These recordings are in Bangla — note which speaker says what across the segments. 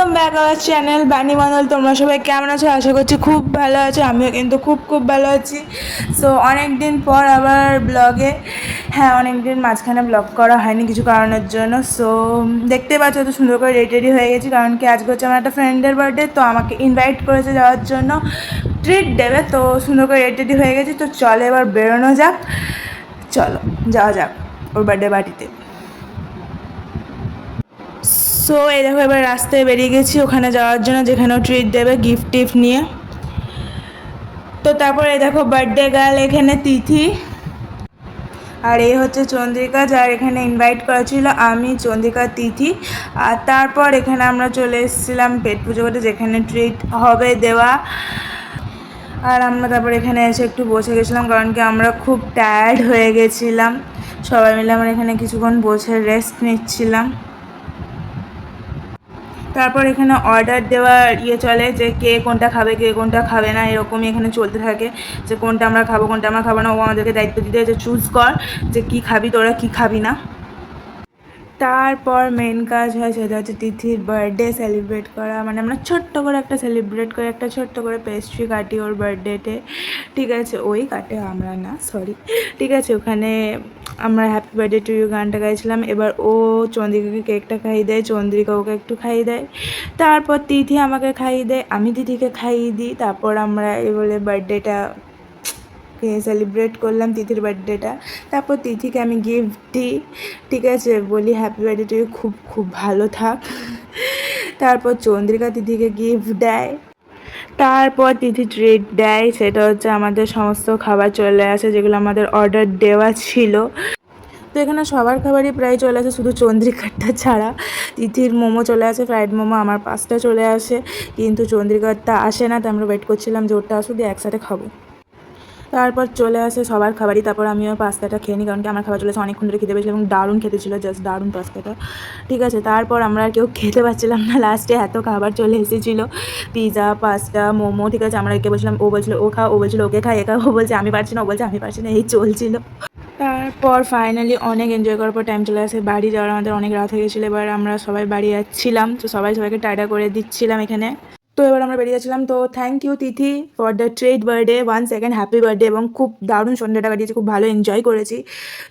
Speaker 1: ওয়েলকাম ব্যাক আওয়ার চ্যানেল বানি মণ্ডল। তোমরা সবাই কেমন আছো? আশা করছি খুব ভালো আছো। আমিও কিন্তু খুব ভালো আছি। সো অনেক দিন পর আবার ব্লগে, হ্যাঁ অনেক দিন মাঝখানে ব্লগ করা হয়নি কিছু কারণের জন্য। সো দেখতে পাচ্ছ তো সুন্দর করে রেডি হয়ে গেছি, কারণ কি আজকে হচ্ছে আমার একটা ফ্রেন্ডের বার্থডে, তো আমাকে ইনভাইট করেছে যাওয়ার জন্য, ট্রিট দেবে। তো সুন্দর করে রেডি হয়ে গেছি, তো চলো এবার বেরোনো যাক। চলো যাওয়া যাক ওর বার্থডে পার্টিতে। সো এই দেখো এবার রাস্তায় বেরিয়ে গেছি ওখানে যাওয়ার জন্য, যেখানেও ট্রিট দেবে গিফট টিফট নিয়ে। তো তারপর এই দেখো বার্থডে গার্ল এখানে তিথি, আর এই হচ্ছে চন্দ্রিকা, যার এখানে ইনভাইট করা ছিল আমি, চন্দ্রিকা, তিথি। আর তারপর এখানে আমরা চলে এসেছিলাম পেট পুজো করতে, যেখানে ট্রিট হবে দেওয়া। আর আমরা তারপর এখানে এসে একটু বসে গেছিলাম, কারণ কি আমরা খুব টায়ার্ড হয়ে গেছিলাম। সবাই মিলে আমরা এখানে কিছুক্ষণ বসে রেস্ট নিচ্ছিলাম। তারপর এখানে অর্ডার দেওয়ার চলে, যে কে কোনটা খাবে কে কোনটা খাবে না, এরকমই এখানে চলতে থাকে, যে কোনটা আমরা খাবো কোনটা আমরা খাবো না। ও আমাদেরকে দায়িত্ব দিতে, যে চুজ কর যে কী খাবি তোরা কী খাবি না। তারপর মেন কাজ হয় সেটা হচ্ছে তিথির বার্থডে সেলিব্রেট করা, মানে আমরা ছোট্ট করে একটা সেলিব্রেট করে একটা ছোট্ট করে পেস্ট্রি কাটি ওর বার্থডেতে, ঠিক আছে? ওই কাটে, আমরা না, সরি, ঠিক আছে। ওখানে আমরা হ্যাপি বার্থডে টু ইউ গানটা গাইছিলাম। এবার ও চন্দ্রিকাকে কেকটা খাইয়ে দেয়, চন্দ্রিকা ওকে একটু খাইয়ে দেয়, তারপর তিথি আমাকে খাইয়ে দেয়, আমি তিথিকে খাইয়ে দিই। তারপর আমরা এই বলে বার্থডেটা সেলিব্রেট করলাম, তিথির বার্থডেটা। তারপর তিথিকে আমি গিফট দিই, ঠিক আছে, বলি হ্যাপি বার্থডে টু ইউ, খুব ভালো থাক। তারপর চন্দ্রিকা তিথিকে গিফট দেয়, তারপর তিথি ট্রিট দেয়, সেটা হচ্ছে আমাদের সমস্ত খাবার চলে আসে যেগুলো আমাদের অর্ডার দেওয়া ছিল। তো এখানে সবার খাবারই প্রায় চলে আসে, শুধু চন্দ্রিকারটা ছাড়া। তিথির মোমো চলে আসে, ফ্রাইড মোমো, আমার পাস্তা চলে আসে, কিন্তু চন্দ্রিকারটা আসে না। তো আমরা ওয়েট করছিলাম যে ওটা আসুক দিয়ে একসাথে খাবো। তারপর চলে আসে সবার খাবারই, তারপর আমিও পাস্তাটা খেয়ে নিই, কারণ কি আমার খাবার চলে আসে, অনেকক্ষণ ধরে খেতে পেয়েছিল এবং দারুণ খেতে ছিল, জাস্ট দারুণ পাস্তাটা, ঠিক আছে। তারপর আমরা আর কেউ খেতে পারছিলাম না, লাস্টে এত খাবার চলে এসেছিলো, পিৎজা পাস্তা মোমো, ঠিক আছে। আমরা একে বলছিলাম, ও বলছিল ও খা, ও বলছিল ওকে খা, একা, ও বলছে আমি পারছি না, ও বলছে আমি পারছি না, এই চলছিল। তারপর ফাইনালি অনেক এনজয় করার পর টাইম চলে আসে বাড়ি যাওয়ার, আমাদের অনেক রাত হয়ে গেছিলো। এবার আমরা সবাই বাড়ি যাচ্ছিলাম, তো সবাইকে টাটা করে দিচ্ছিলাম এখানে। তো এবার আমরা বেরিয়ে যাচ্ছিলাম। তো thank you Tithi for the trade birthday, one second happy birthday, এবং খুব দারুণ সন্ধ্যাটা কাটিয়েছি, খুব ভালো এনজয় করেছি।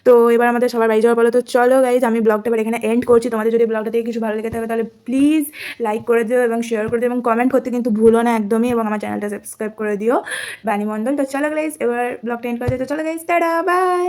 Speaker 1: তো এবার আমাদের সবার বাড়ি যাওয়ার পরে, তো চলো গাইজ আমি ব্লগটা এবার এখানে এন্ড করছি। তোমাদের যদি ব্লগটা থেকে কিছু ভালো লেগে থাকে তাহলে প্লিজ লাইক করে দিও এবং শেয়ার করে দিও এবং কমেন্ট করতে কিন্তু ভুলো না একদমই, এবং আমার চ্যানেলটা সাবস্ক্রাইব করে দিও বানি মণ্ডল। তো চলো গাইজ এবার ব্লগটা এন্ড করে দিতে, চলো গাইজ, টাটা, বাই।